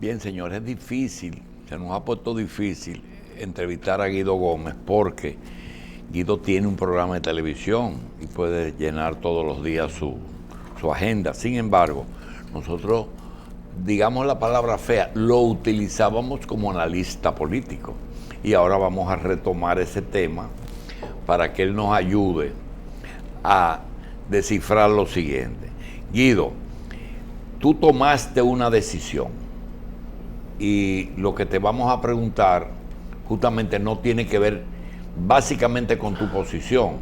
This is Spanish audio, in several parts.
Bien, señor, es difícil, se nos ha puesto difícil entrevistar a Guido Gómez porque Guido tiene un programa de televisión y puede llenar todos los días su agenda. Sin embargo, nosotros, digamos la palabra fea, lo utilizábamos como analista político. Y ahora vamos a retomar ese tema para que él nos ayude a descifrar lo siguiente. Guido, tú tomaste una decisión y lo que te vamos a preguntar justamente no tiene que ver básicamente con tu posición,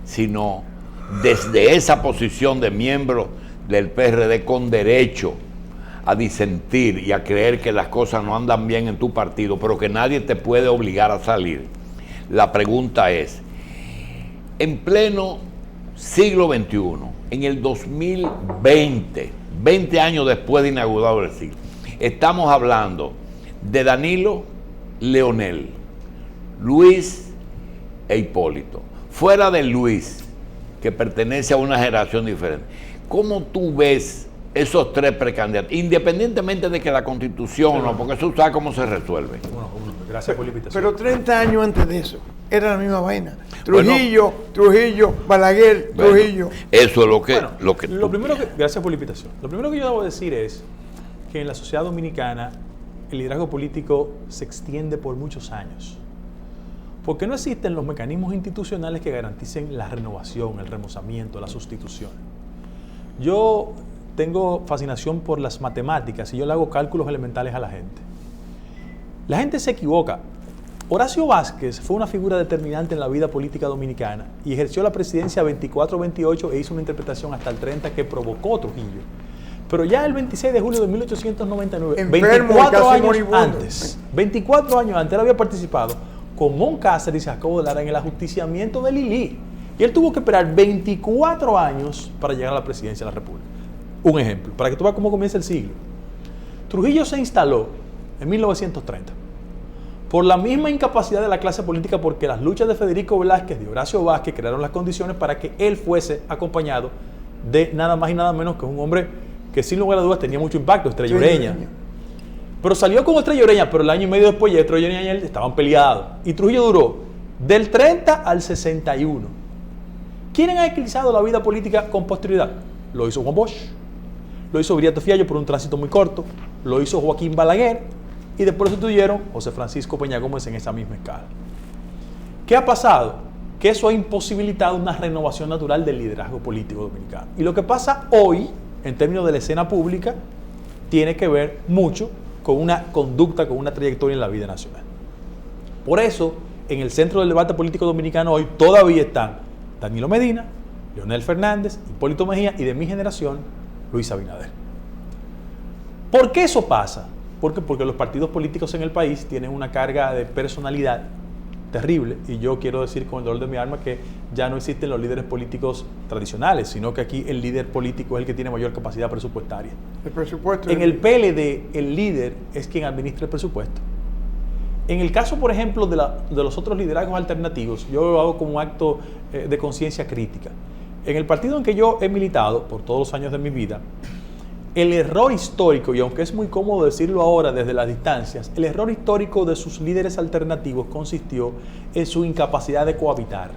sino desde esa posición de miembro del PRD con derecho a disentir y a creer que las cosas no andan bien en tu partido, pero que nadie te puede obligar a salir. La pregunta es, en pleno siglo XXI, en el 2020, 20 años después de inaugurado el siglo, estamos hablando de Danilo, Leonel, Luis e Hipólito. Fuera de Luis, que pertenece a una generación diferente, ¿cómo tú ves esos tres precandidatos? Independientemente de que la Constitución, no, porque eso sabe cómo se resuelve. Bueno, gracias por la invitación. Pero 30 años antes de eso, era la misma vaina. Trujillo, Balaguer, bueno, Trujillo. Eso es lo que... Gracias por la invitación. Lo primero que yo debo decir es que en la sociedad dominicana el liderazgo político se extiende por muchos años. Porque no existen los mecanismos institucionales que garanticen la renovación, el remozamiento, la sustitución. Yo tengo fascinación por las matemáticas y yo le hago cálculos elementales a la gente. La gente se equivoca. Horacio Vázquez fue una figura determinante en la vida política dominicana y ejerció la presidencia 24-28 e hizo una interpretación hasta el 30 que provocó Trujillo. Pero ya el 26 de julio de 1899, 24 años antes, él había participado con Moncácer y Jacobo de Lara en el ajusticiamiento de Lili. Y él tuvo que esperar 24 años para llegar a la presidencia de la República. Un ejemplo, para que tú veas cómo comienza el siglo. Trujillo se instaló en 1930 por la misma incapacidad de la clase política, porque las luchas de Federico Velázquez, de Horacio Vázquez, crearon las condiciones para que él fuese acompañado de nada más y nada menos que un hombre que sin lugar a dudas tenía mucho impacto, Estrella Ureña. Pero salió con Estrella Ureña, pero el año y medio después ya Estrella Ureña y él estaban peleados. Y Trujillo duró del 30 al 61. ¿Quiénes han equilibrado la vida política con posterioridad? Lo hizo Juan Bosch, lo hizo Viriato Fiallo por un tránsito muy corto, lo hizo Joaquín Balaguer y después lo sustituyeron José Francisco Peña Gómez en esa misma escala. ¿Qué ha pasado? Que eso ha imposibilitado una renovación natural del liderazgo político dominicano. Y lo que pasa hoy, en términos de la escena pública, tiene que ver mucho con una conducta, con una trayectoria en la vida nacional. Por eso, en el centro del debate político dominicano hoy todavía están Danilo Medina, Leonel Fernández, Hipólito Mejía y de mi generación, Luis Abinader. ¿Por qué eso pasa? Porque los partidos políticos en el país tienen una carga de personalidad terrible, y yo quiero decir con el dolor de mi alma que ya no existen los líderes políticos tradicionales, sino que aquí el líder político es el que tiene mayor capacidad presupuestaria. El presupuesto. En el PLD, el líder es quien administra el presupuesto. En el caso, por ejemplo, de los otros liderazgos alternativos, yo lo hago como un acto de conciencia crítica. En el partido en que yo he militado por todos los años de mi vida, el error histórico, y aunque es muy cómodo decirlo ahora desde las distancias, el error histórico de sus líderes alternativos consistió en su incapacidad de cohabitar.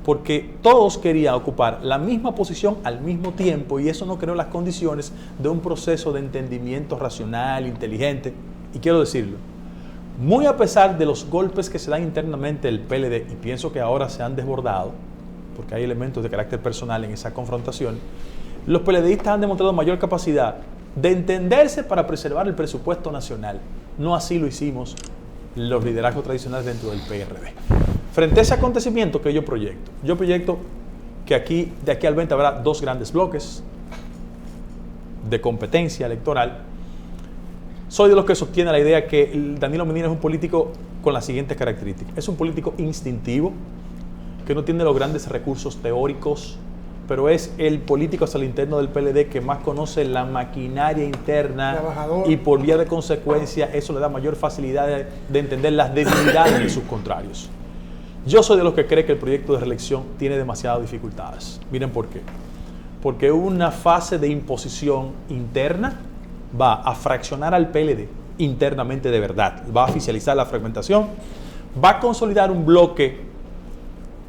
Porque todos querían ocupar la misma posición al mismo tiempo y eso no creó las condiciones de un proceso de entendimiento racional, inteligente. Y quiero decirlo, muy a pesar de los golpes que se dan internamente el PLD, y pienso que ahora se han desbordado, porque hay elementos de carácter personal en esa confrontación, los PLDistas han demostrado mayor capacidad de entenderse para preservar el presupuesto nacional. No así lo hicimos los liderazgos tradicionales dentro del PRD. Frente a ese acontecimiento que yo proyecto que de aquí al 20 habrá dos grandes bloques de competencia electoral. Soy de los que sostiene la idea que Danilo Medina es un político con las siguientes características. Es un político instintivo, que no tiene los grandes recursos teóricos, pero es el político hacia el interno del PLD que más conoce la maquinaria interna. Trabajador. Y por vía de consecuencia eso le da mayor facilidad de entender las debilidades de sus contrarios. Yo soy de los que cree que el proyecto de reelección tiene demasiadas dificultades. Miren por qué. Porque una fase de imposición interna va a fraccionar al PLD internamente de verdad. Va a oficializar la fragmentación, va a consolidar un bloque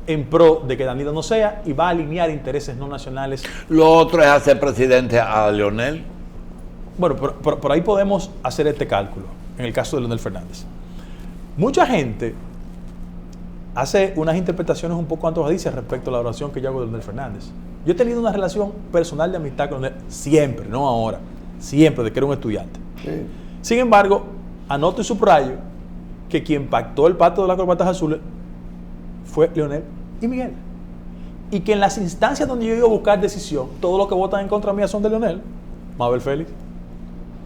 en pro de que Danilo no sea y va a alinear intereses no nacionales. Lo otro es hacer presidente a Leonel. Bueno, por ahí podemos hacer este cálculo, en el caso de Leonel Fernández. Mucha gente hace unas interpretaciones un poco antojadizas respecto a la oración que yo hago de Leonel Fernández. Yo he tenido una relación personal de amistad con Leonel siempre, no ahora, siempre, de que era un estudiante. Sí. Sin embargo, anoto y subrayo que quien pactó el pacto de las corbatas azules fue Leonel y Miguel. Y que en las instancias donde yo iba a buscar decisión, todos los que votan en contra mía son de Leonel. Mabel Félix,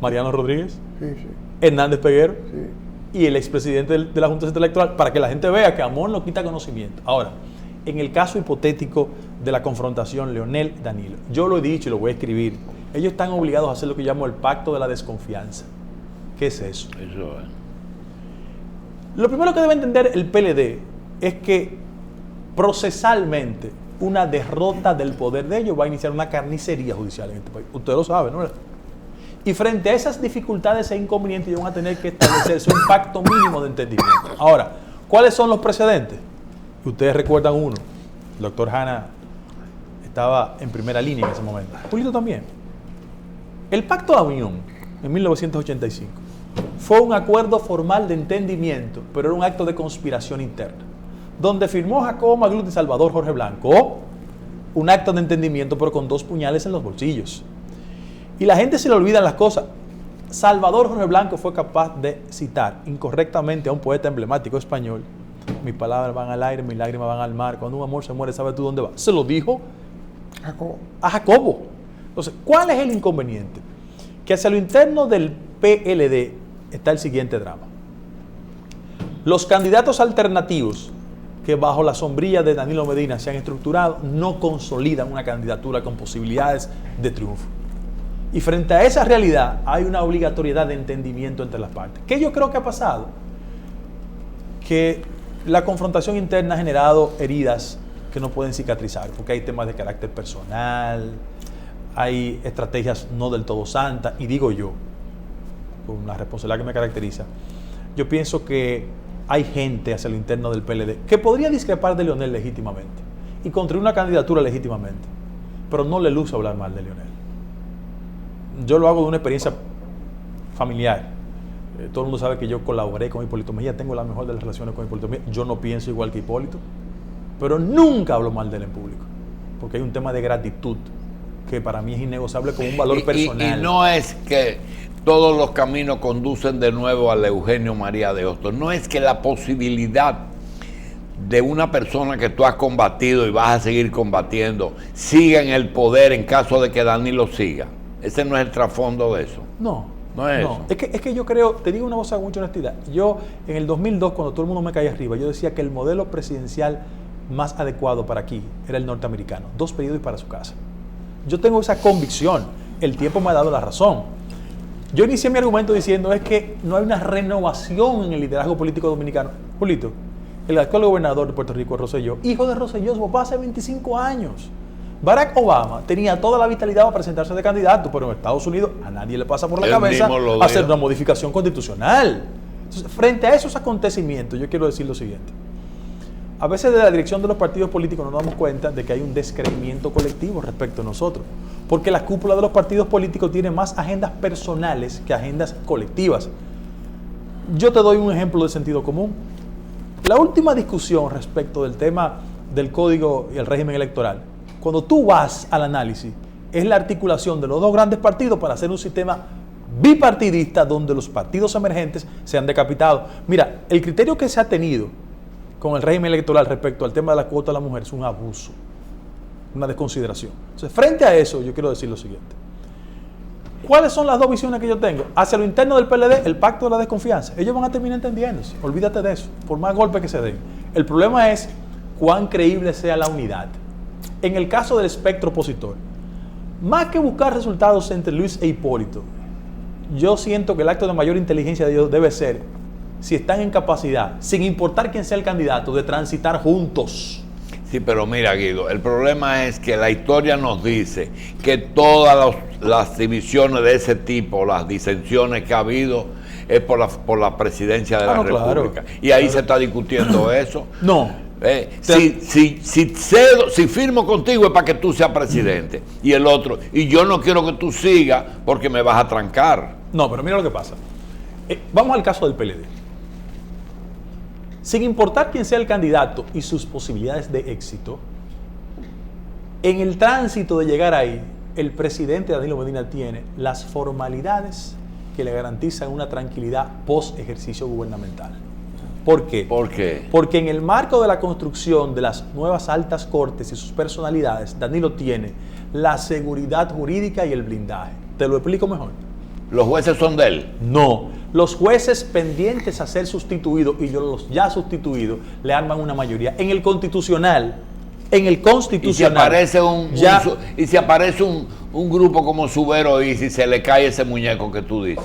Mariano Rodríguez, Sí, sí, Hernández Peguero sí. y el expresidente de la Junta Central Electoral, para que la gente vea que amor no quita conocimiento. Ahora, en el caso hipotético de la confrontación Leonel-Danilo, yo lo he dicho y lo voy a escribir, ellos están obligados a hacer lo que llamo el pacto de la desconfianza. ¿Qué es eso? Eso es. Lo primero que debe entender el PLD es que procesalmente una derrota del poder de ellos va a iniciar una carnicería judicial en este país. Ustedes lo saben, ¿no? Y frente a esas dificultades e inconvenientes ellos van a tener que establecerse un pacto mínimo de entendimiento. Ahora, ¿cuáles son los precedentes? Ustedes recuerdan uno. El doctor Hanna estaba en primera línea en ese momento. Julito también. El Pacto de Aviñón, en 1985, fue un acuerdo formal de entendimiento, pero era un acto de conspiración interna, donde firmó Jacobo Magluta y Salvador Jorge Blanco un acto de entendimiento, pero con 2 puñales en los bolsillos. Y la gente se le olvidan las cosas. Salvador Jorge Blanco fue capaz de citar incorrectamente a un poeta emblemático español: mis palabras van al aire, mis lágrimas van al mar, cuando un amor se muere, ¿sabes tú dónde va? Se lo dijo Jacobo. a Jacobo. Entonces, ¿cuál es el inconveniente? Que hacia lo interno del PLD está el siguiente drama. Los candidatos alternativos que bajo la sombrilla de Danilo Medina se han estructurado no consolidan una candidatura con posibilidades de triunfo. Y frente a esa realidad hay una obligatoriedad de entendimiento entre las partes. ¿Qué yo creo que ha pasado? Que la confrontación interna ha generado heridas que no pueden cicatrizar, porque hay temas de carácter personal, hay estrategias no del todo santas, y digo yo, con la responsabilidad que me caracteriza, yo pienso que hay gente hacia lo interno del PLD que podría discrepar de Leonel legítimamente y construir una candidatura legítimamente, pero no le luce hablar mal de Leonel. Yo lo hago de una experiencia familiar. Todo el mundo sabe que yo colaboré con Hipólito Mejía, tengo la mejor de las relaciones con Hipólito Mejía. Yo no pienso igual que Hipólito, pero nunca hablo mal de él en público, porque hay un tema de gratitud que para mí es innegociable como un valor personal. Y no es que todos los caminos conducen de nuevo al Eugenio María de Hostos. No es que la posibilidad de una persona que tú has combatido y vas a seguir combatiendo siga en el poder en caso de que Danilo siga. Ese no es el trasfondo de eso. No. No es eso. Es que yo creo, te digo una cosa con mucha honestidad. Yo, en el 2002, cuando todo el mundo me caía arriba, yo decía que el modelo presidencial más adecuado para aquí era el norteamericano. 2 periodos y para su casa. Yo tengo esa convicción. El tiempo me ha dado la razón. Yo inicié mi argumento diciendo es que no hay una renovación en el liderazgo político dominicano. Julito, el actual gobernador de Puerto Rico, Rosselló, hijo de Rosselló, su papá hace 25 años. Barack Obama tenía toda la vitalidad para presentarse de candidato, pero en Estados Unidos a nadie le pasa por la cabeza hacer una modificación constitucional. Entonces, frente a esos acontecimientos, yo quiero decir lo siguiente. A veces de la dirección de los partidos políticos nos damos cuenta de que hay un descreimiento colectivo respecto a nosotros, porque la cúpula de los partidos políticos tiene más agendas personales que agendas colectivas. Yo te doy un ejemplo de sentido común. La última discusión respecto del tema del código y el régimen electoral, cuando tú vas al análisis, es la articulación de los 2 grandes partidos para hacer un sistema bipartidista donde los partidos emergentes sean decapitados. Mira, el criterio que se ha tenido con el régimen electoral respecto al tema de la cuota de la mujer es un abuso, una desconsideración. Entonces, frente a eso, yo quiero decir lo siguiente. ¿Cuáles son las 2 visiones que yo tengo? Hacia lo interno del PLD, el pacto de la desconfianza. Ellos van a terminar entendiéndose. Olvídate de eso, por más golpes que se den. El problema es cuán creíble sea la unidad. En el caso del espectro opositor, más que buscar resultados entre Luis e Hipólito, yo siento que el acto de mayor inteligencia de ellos debe ser, si están en capacidad, sin importar quién sea el candidato, de transitar juntos. Sí, pero mira, Guido, el problema es que la historia nos dice que todas las divisiones de ese tipo, las disensiones que ha habido, es por la presidencia de la República. Claro, y ahí se está discutiendo eso. No. Si firmo contigo es para que tú seas presidente. Y el otro, y yo no quiero que tú sigas porque me vas a trancar. No, pero mira lo que pasa. Vamos al caso del PLD. Sin importar quién sea el candidato y sus posibilidades de éxito, en el tránsito de llegar ahí, el presidente Danilo Medina tiene las formalidades que le garantizan una tranquilidad post ejercicio gubernamental. ¿Por qué? ¿Por qué? Porque en el marco de la construcción de las nuevas altas cortes y sus personalidades, Danilo tiene la seguridad jurídica y el blindaje. ¿Te lo explico mejor? ¿Los jueces son de él? No. Los jueces pendientes a ser sustituidos, y yo los ya sustituidos, le arman una mayoría. En el constitucional, y si aparece un grupo como Subero y si se le cae ese muñeco que tú dices.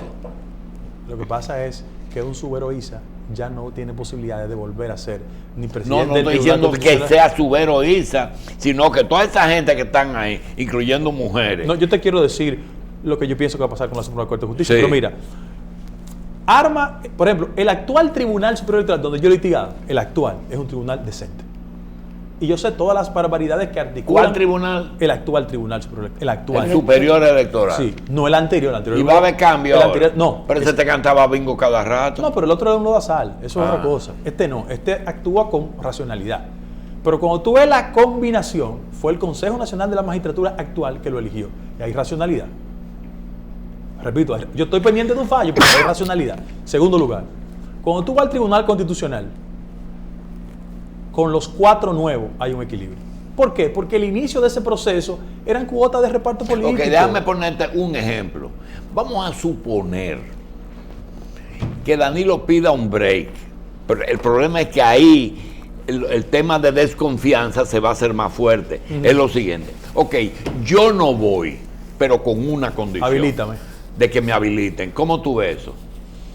Lo que pasa es que un Subero Isa ya no tiene posibilidades de volver a ser ni presidente. No estoy diciendo que sea Subero Isa, sino que toda esa gente que están ahí, incluyendo mujeres. No, yo te quiero decir lo que yo pienso que va a pasar con la Suprema Corte de Justicia. Sí. Pero mira, por ejemplo, el actual Tribunal Superior Electoral, donde yo he litigado, el actual es un tribunal decente. Y yo sé todas las barbaridades que articulan. ¿Cuál tribunal? El actual Tribunal Superior Electoral. El actual. El Superior Electoral. Sí, no el anterior. ¿Y va a haber cambio ahora? Anterior, no. Pero ese te cantaba bingo cada rato. No, pero el otro es un lodazal. Eso es otra cosa. Este no. Este actúa con racionalidad. Pero cuando tú ves la combinación, fue el Consejo Nacional de la Magistratura actual que lo eligió. Y hay racionalidad. Repito, yo estoy pendiente de un fallo, pero hay racionalidad. Segundo lugar, cuando tú vas al Tribunal Constitucional, con los 4 nuevos hay un equilibrio. ¿Por qué? Porque el inicio de ese proceso eran cuotas de reparto político. Ok, déjame ponerte un ejemplo. Vamos a suponer que Danilo pida un break. Pero el problema es que ahí el tema de desconfianza se va a hacer más fuerte. Es lo siguiente. Ok, yo no voy, pero con una condición. Habilítame. De que me habiliten. ¿Cómo tú ves eso?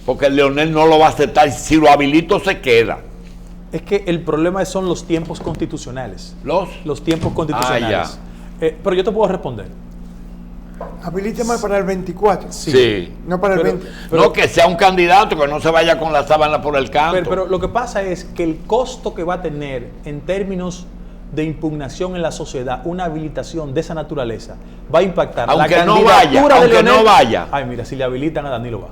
Porque Leonel no lo va a aceptar. Si lo habilito, se queda. Es que el problema son los tiempos constitucionales. Los tiempos constitucionales. Pero yo te puedo responder. Habilítame para el 24. Sí. No para el 20. No, que sea un candidato, que no se vaya con la sábana por el canto. Pero lo que pasa es que el costo que va a tener en términos de impugnación en la sociedad, una habilitación de esa naturaleza, va a impactar aunque la no candidatura vaya, de Leonel. No vaya. Ay, mira, si le habilitan a Danilo va.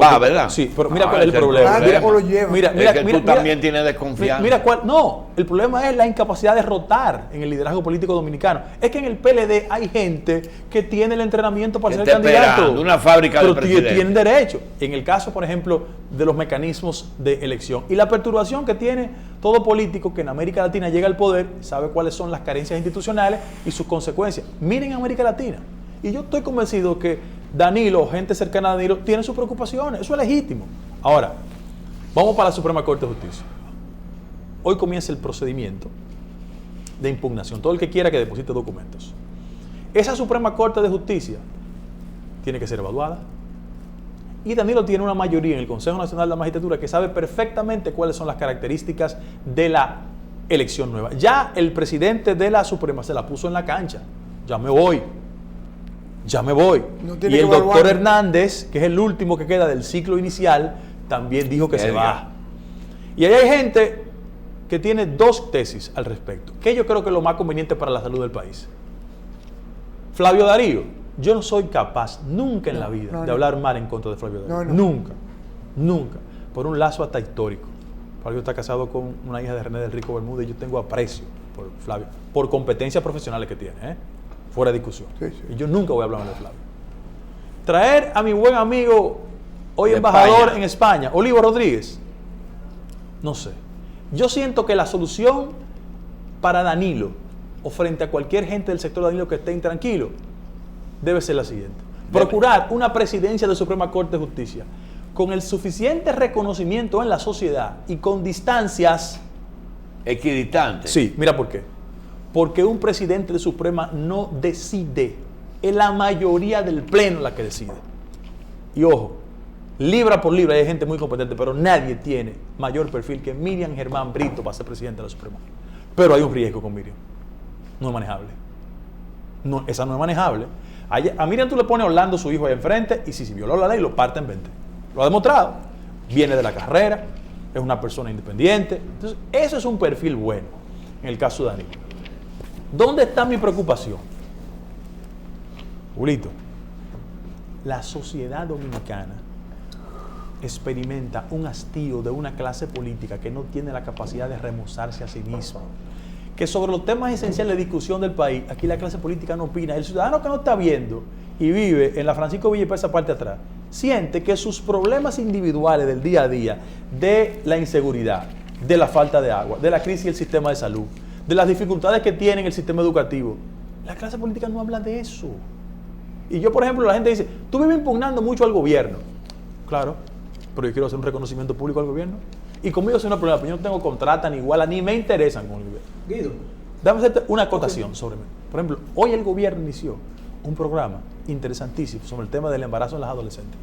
Va, ¿verdad? Sí, pero mira cuál es el problema. Mira cómo lo lleva. Mira, es que tú también tienes desconfianza. Mira cuál. No, el problema es la incapacidad de rotar en el liderazgo político dominicano. Es que en el PLD hay gente que tiene el entrenamiento para ser candidato. Una fábrica de presidentes. Tienen derecho. En el caso, por ejemplo, de los mecanismos de elección y la perturbación que tiene todo político que en América Latina llega al poder, sabe cuáles son las carencias institucionales y sus consecuencias. Miren América Latina. Y yo estoy convencido que Danilo, gente cercana a Danilo, tiene sus preocupaciones. Eso es legítimo. Ahora, vamos para la Suprema Corte de Justicia. Hoy comienza el procedimiento de impugnación. Todo el que quiera que deposite documentos. Esa Suprema Corte de Justicia tiene que ser evaluada. Y Danilo tiene una mayoría en el Consejo Nacional de la Magistratura que sabe perfectamente cuáles son las características de la elección nueva. Ya el presidente de la Suprema se la puso en la cancha. Ya me voy. No Y el doctor Hernández, que es el último que queda del ciclo inicial, también dijo que se va. Y ahí hay gente que tiene 2 tesis al respecto, que yo creo que es lo más conveniente para la salud del país. Flavio Darío, yo no soy capaz nunca en la vida de hablar mal en contra de Flavio Darío. Nunca. Por un lazo hasta histórico. Flavio está casado con una hija de René del Rico Bermúdez y yo tengo aprecio por Flavio, por competencias profesionales que tiene, fuera de discusión. Sí. Y yo nunca voy a hablar mal de Flavio. Traer a mi buen amigo, hoy embajador en España, Olivo Rodríguez, no sé. Yo siento que la solución para Danilo, o frente a cualquier gente del sector de Danilo que esté intranquilo, debe ser la siguiente. Procurar una presidencia de Suprema Corte de Justicia con el suficiente reconocimiento en la sociedad y con distancias equidistantes. Sí, mira por qué. Porque un presidente de Suprema no decide, es la mayoría del pleno la que decide. Y ojo, libra por libra hay gente muy competente, pero nadie tiene mayor perfil que Miriam Germán Brito para ser presidente de la Suprema. Pero hay un riesgo con Miriam. No es manejable. No, esa no es manejable. A Miriam tú le pones a Orlando, su hijo, ahí enfrente, y si violó la ley, lo parte en 20. Lo ha demostrado. Viene de la carrera, es una persona independiente. Entonces, eso es un perfil bueno en el caso de Danilo. ¿Dónde está mi preocupación? Julito, la sociedad dominicana experimenta un hastío de una clase política que no tiene la capacidad de remozarse a sí misma. Que sobre los temas esenciales de discusión del país, aquí la clase política no opina. El ciudadano que no está viendo y vive en la Francisco Villa y esa parte de atrás, siente que sus problemas individuales del día a día, de la inseguridad, de la falta de agua, de la crisis del sistema de salud, de las dificultades que tiene el sistema educativo, la clase política no habla de eso. Y yo, por ejemplo, la gente dice, tú vives impugnando mucho al gobierno. Claro, pero yo quiero hacer un reconocimiento público al gobierno. Y conmigo es una problema, yo no tengo contrata ni iguala, ni me interesan con el gobierno. Guido, Dame hacerte una acotación sobre mí. Por ejemplo, hoy el gobierno inició un programa interesantísimo sobre el tema del embarazo en las adolescentes.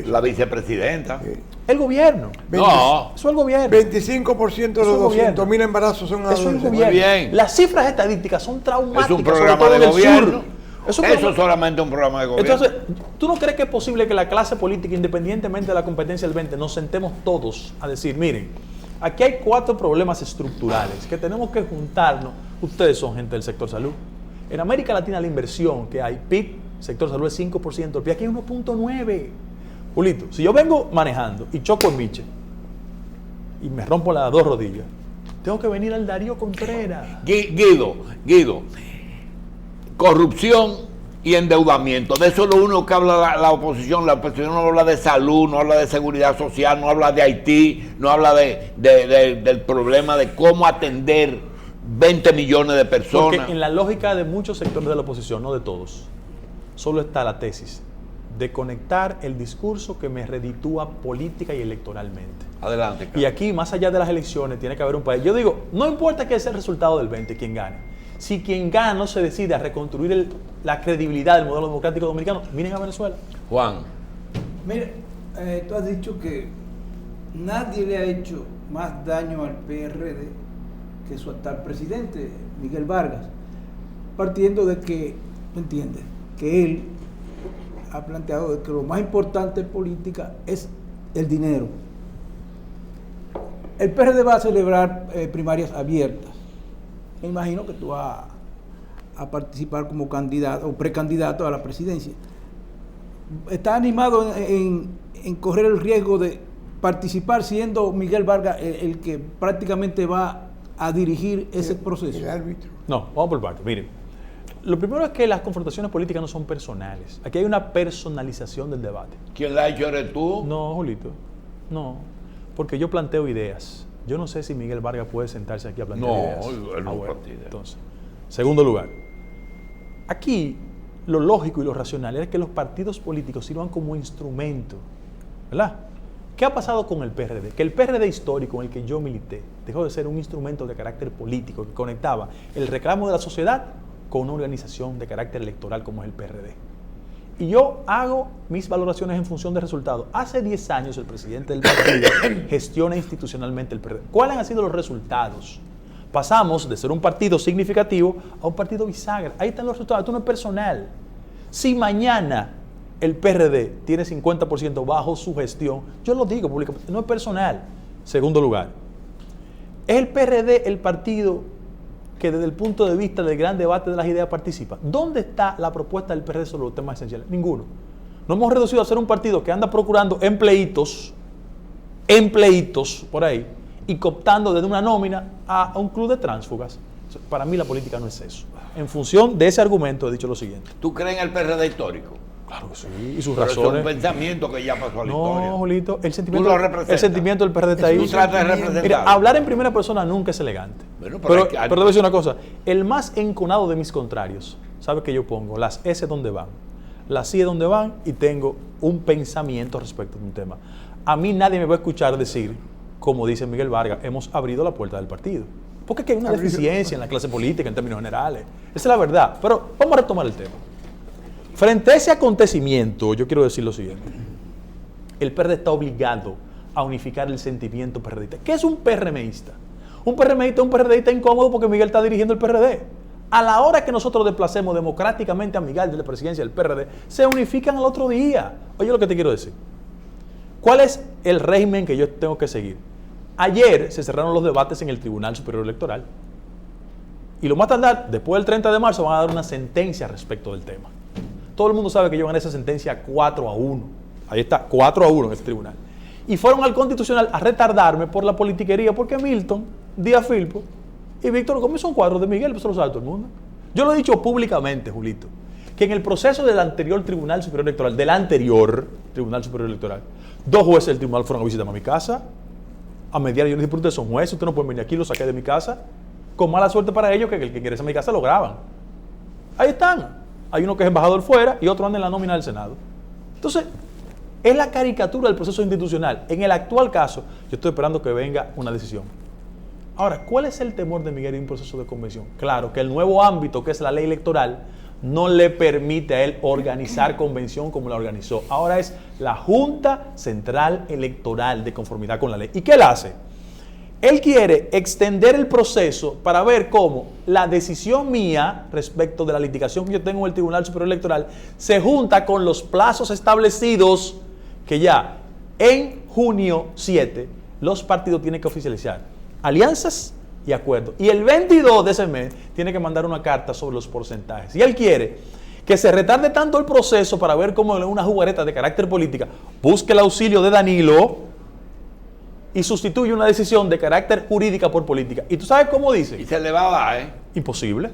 La vicepresidenta. El gobierno. No. Eso es el gobierno. 25% de los 200.000 embarazos son Eso es el adolescentes. gobierno. Muy bien. Las cifras estadísticas son traumáticas. Es un sobre programa todo de en el gobierno. sur. Es un Eso programa- es solamente un programa de gobierno. Entonces, ¿tú no crees que es posible que la clase política, independientemente de la competencia del 20, nos sentemos todos a decir, miren, aquí hay 4 problemas estructurales que tenemos que juntarnos? Ustedes son gente del sector salud. En América Latina la inversión que hay, PIB, sector salud es 5%, el PIB aquí es 1.9%. Julito, si yo vengo manejando y choco en Miche y me rompo las 2 rodillas, tengo que venir al Darío Contreras. Guido, corrupción y endeudamiento. De eso es lo único que habla la oposición. La oposición no habla de salud, no habla de seguridad social, no habla de Haití, no habla del problema de cómo atender 20 millones de personas. Porque en la lógica de muchos sectores de la oposición, no de todos, solo está la tesis de conectar el discurso que me reditúa política y electoralmente. Adelante, Carlos. Y aquí, más allá de las elecciones, tiene que haber un país. Yo digo, no importa qué sea el resultado del 20, quien gane. Si quien gana no se decide a reconstruir la credibilidad del modelo democrático dominicano, miren a Venezuela. Juan, mire, tú has dicho que nadie le ha hecho más daño al PRD que su actual presidente, Miguel Vargas, partiendo de que, ¿me entiendes?, que él ha planteado de que lo más importante en política es el dinero. El PRD va a celebrar primarias abiertas. Me imagino que tú vas a participar como candidato o precandidato a la presidencia. ¿Está animado en correr el riesgo de participar siendo Miguel Vargas el que prácticamente va a dirigir ese proceso? El árbitro. No, vamos por partes. Miren, lo primero es que las confrontaciones políticas no son personales. Aquí hay una personalización del debate. ¿quién la ha hecho? ¿Eres tú? No, Julito, no. Porque yo planteo ideas. Yo no sé si Miguel Vargas puede sentarse aquí a plantear No, ideas. él no Bueno, plantea ideas. entonces, segundo lugar, aquí lo lógico y lo racional es que los partidos políticos sirvan como instrumento, ¿verdad? ¿Qué ha pasado con el PRD? Que el PRD histórico en el que yo milité dejó de ser un instrumento de carácter político que conectaba el reclamo de la sociedad con una organización de carácter electoral como es el PRD. Y yo hago mis valoraciones en función de resultados. Hace 10 años el presidente del partido gestiona institucionalmente el PRD. ¿Cuáles han sido los resultados? Pasamos de ser un partido significativo a un partido bisagra. Ahí están los resultados. Esto no es personal. Si mañana el PRD tiene 50% bajo su gestión, yo lo digo públicamente, no es personal. Segundo lugar, ¿es el PRD el partido que desde el punto de vista del gran debate de las ideas participa? ¿Dónde está la propuesta del PRD sobre los temas esenciales? Ninguno. Nos hemos reducido a ser un partido que anda procurando empleitos por ahí, y cooptando desde una nómina a un club de tránsfugas. Para mí la política no es eso. En función de ese argumento he dicho lo siguiente. ¿Tú crees en el PRD histórico? Claro que sí, y sus Pero eso es un razones. pensamiento que ya pasó a la historia. No, Julito, el sentimiento, Tú lo representas. el sentimiento del PRD está ahí. Tú tratas de representarlo. Mira, hablar en primera persona nunca es elegante. Bueno, pero hay que- te voy a decir una cosa. El más enconado de mis contrarios, ¿sabe que yo pongo? Las S donde van, las I donde van, y tengo un pensamiento respecto de un tema. A mí nadie me va a escuchar decir, como dice Miguel Vargas, hemos abrido la puerta del partido. Porque es que hay una deficiencia en la clase política en términos generales. Esa es la verdad. Pero vamos a retomar el tema. Frente a ese acontecimiento, yo quiero decir lo siguiente. El PRD está obligado a unificar el sentimiento PRDista. ¿Qué es un PRMista? Un PRMista es un PRDista incómodo porque Miguel está dirigiendo el PRD. A la hora que nosotros desplacemos democráticamente a Miguel de la presidencia del PRD, se unifican al otro día. Oye lo que te quiero decir. ¿Cuál es el régimen que yo tengo que seguir? Ayer se cerraron los debates en el Tribunal Superior Electoral. Y lo más tardar, después del 30 de marzo, van a dar una sentencia respecto del tema. Todo el mundo sabe que yo gané esa sentencia 4-1. Ahí está, 4-1 en ese tribunal. Y fueron al Constitucional a retardarme por la politiquería, porque Milton, Díaz Filpo y Víctor Gómez son cuadros de Miguel, pues eso lo sabe todo el mundo. Yo lo he dicho públicamente, Julito, que en el proceso del anterior Tribunal Superior Electoral, dos jueces del tribunal fueron a visitarme a mi casa, a mediar. Yo les dije, pero ustedes son jueces, ustedes no pueden venir aquí, los saqué de mi casa. Con mala suerte para ellos, que el que quiere ir a mi casa lo graban. Ahí están. Hay uno que es embajador fuera y otro anda en la nómina del Senado. Entonces, es la caricatura del proceso institucional. En el actual caso, yo estoy esperando que venga una decisión. Ahora, ¿cuál es el temor de Miguel en un proceso de convención? Claro, que el nuevo ámbito, que es la ley electoral, no le permite a él organizar convención como la organizó. Ahora es la Junta Central Electoral de conformidad con la ley. ¿Y qué él hace? Él quiere extender el proceso para ver cómo la decisión mía respecto de la litigación que yo tengo en el Tribunal Superior Electoral se junta con los plazos establecidos que ya en junio 7 los partidos tienen que oficializar alianzas y acuerdos. Y el 22 de ese mes tiene que mandar una carta sobre los porcentajes. Y él quiere que se retarde tanto el proceso para ver cómo en una jugareta de carácter política busque el auxilio de Danilo y sustituye una decisión de carácter jurídica por política. ¿Y tú sabes cómo dice? Y se le va a dar, ¿eh? Imposible.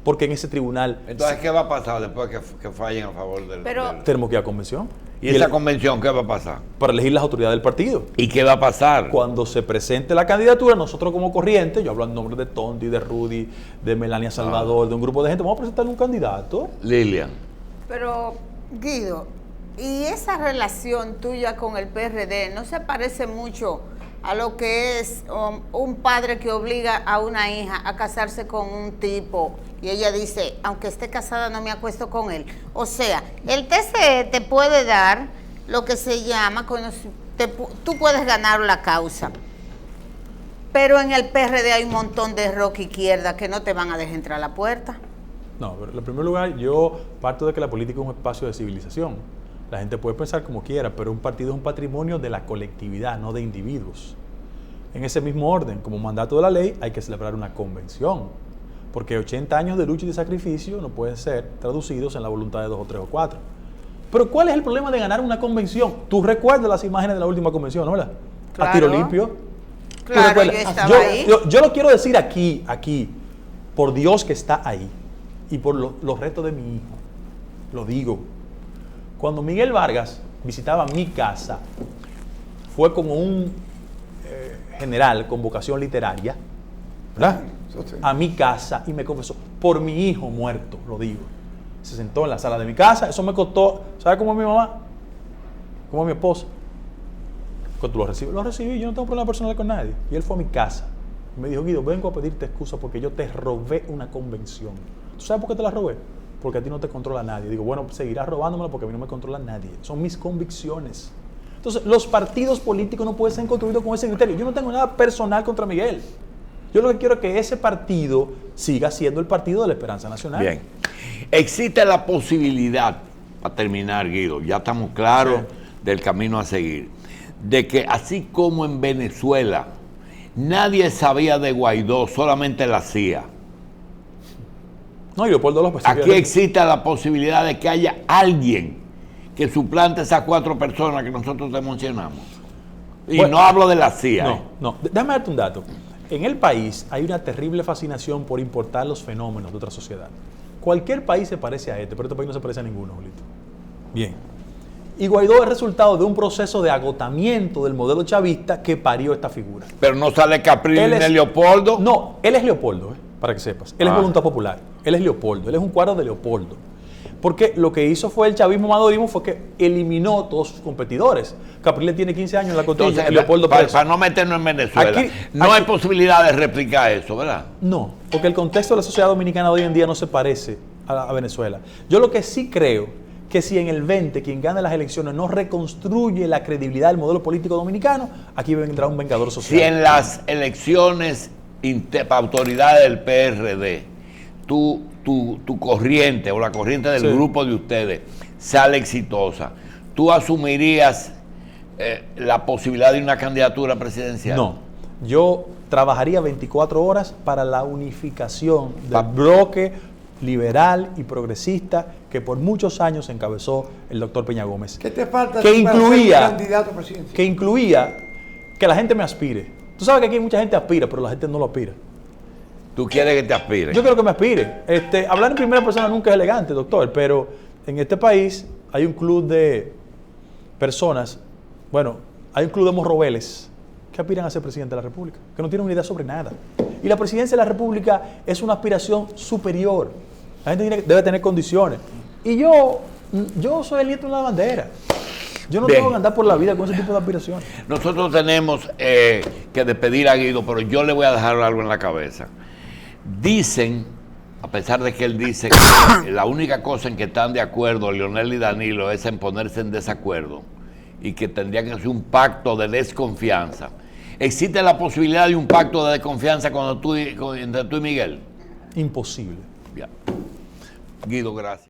Porque en ese tribunal... Entonces, ¿qué va a pasar después que fallen a favor del... Tenemos que ir a convención. ¿Y esa convención qué va a pasar? Para elegir las autoridades del partido. ¿Y qué va a pasar? Cuando se presente la candidatura, nosotros como corriente, yo hablo en nombre de Tonti, de Rudy, de Melania Salvador, de un grupo de gente, vamos a presentarle un candidato. Lilian. Pero, Guido, ¿y esa relación tuya con el PRD no se parece mucho a lo que es un padre que obliga a una hija a casarse con un tipo y ella dice, aunque esté casada no me acuesto con él? O sea, el TCE te puede dar lo que se llama, tú puedes ganar la causa, pero en el PRD hay un montón de roca izquierda que no te van a dejar entrar a la puerta. No, pero en primer lugar, yo parto de que la política es un espacio de civilización. La gente puede pensar como quiera, pero un partido es un patrimonio de la colectividad, no de individuos. En ese mismo orden, como mandato de la ley, hay que celebrar una convención, porque 80 años de lucha y de sacrificio no pueden ser traducidos en la voluntad de 2 o 3 o 4. Pero ¿cuál es el problema de ganar una convención? Tú recuerdas las imágenes de la última convención, ¿no? ¿Verdad? Claro. A tiro limpio. Claro, yo estaba ahí. Yo lo quiero decir aquí, por Dios que está ahí, y por los retos de mi hijo. Lo digo. Cuando Miguel Vargas visitaba mi casa, fue como un general con vocación literaria, ¿verdad? A mi casa y me confesó, por mi hijo muerto, lo digo. Se sentó en la sala de mi casa, eso me costó, ¿sabe cómo es mi mamá? Como mi esposa. Cuando tú lo recibes, lo recibí, yo no tengo problema personal con nadie. Y él fue a mi casa y me dijo, Guido, vengo a pedirte excusa porque yo te robé una convención. ¿Tú sabes por qué te la robé? Porque a ti no te controla nadie. Digo, bueno, seguirás robándomela porque a mí no me controla nadie. Son mis convicciones. Entonces, los partidos políticos no pueden ser construidos con ese criterio. Yo no tengo nada personal contra Miguel. Yo lo que quiero es que ese partido siga siendo el partido de la Esperanza Nacional. Bien. Existe la posibilidad, para terminar, Guido, ya estamos claros del camino a seguir, de que así como en Venezuela nadie sabía de Guaidó, solamente la CIA. No, Leopoldo López. Aquí existe la posibilidad de que haya alguien que suplante esas 4 personas que nosotros te mencionamos. Y bueno, no hablo de la CIA. No. Déjame darte un dato. En el país hay una terrible fascinación por importar los fenómenos de otra sociedad. Cualquier país se parece a este, pero este país no se parece a ninguno, Julito. Bien. Y Guaidó es resultado de un proceso de agotamiento del modelo chavista que parió esta figura. Pero no sale Capriles ni Leopoldo. No, él es Leopoldo, para que sepas. Él es voluntad popular. Él es Leopoldo. Él es un cuadro de Leopoldo. Porque lo que hizo fue el chavismo madurismo fue que eliminó todos sus competidores. Capriles tiene 15 años en la costilla. Entonces, Leopoldo para no meternos en Venezuela, no hay posibilidad de replicar eso, ¿verdad? No, porque el contexto de la sociedad dominicana de hoy en día no se parece a Venezuela. Yo lo que sí creo que si en el 20 quien gane las elecciones no reconstruye la credibilidad del modelo político dominicano, aquí vendrá un vengador social. Si en las elecciones para autoridades del PRD, tu corriente o la corriente del grupo de ustedes sale exitosa, ¿tú asumirías la posibilidad de una candidatura presidencial? No, yo trabajaría 24 horas para la unificación del bloque liberal y progresista que por muchos años encabezó el doctor Peña Gómez. ¿Qué te falta Que a ti para ser un incluía- candidato presidencial? Que incluía que la gente me aspire. Tú sabes que aquí mucha gente aspira, pero la gente no lo aspira. ¿Tú quieres que te aspire? Yo quiero que me aspire. Hablar en primera persona nunca es elegante, doctor, pero en este país hay un club de personas, bueno, hay un club de morrobeles que aspiran a ser presidente de la República, que no tienen una idea sobre nada. Y la presidencia de la República es una aspiración superior. La gente debe tener condiciones. Y yo soy el nieto de la bandera. Yo no Bien. tengo que andar por la vida con ese tipo de aspiraciones. Nosotros tenemos que despedir a Guido, pero yo le voy a dejar algo en la cabeza. Dicen, a pesar de que él dice que la única cosa en que están de acuerdo Leonel y Danilo es en ponerse en desacuerdo y que tendría que ser un pacto de desconfianza. ¿Existe la posibilidad de un pacto de desconfianza entre tú y Miguel? Imposible. Ya. Guido, gracias.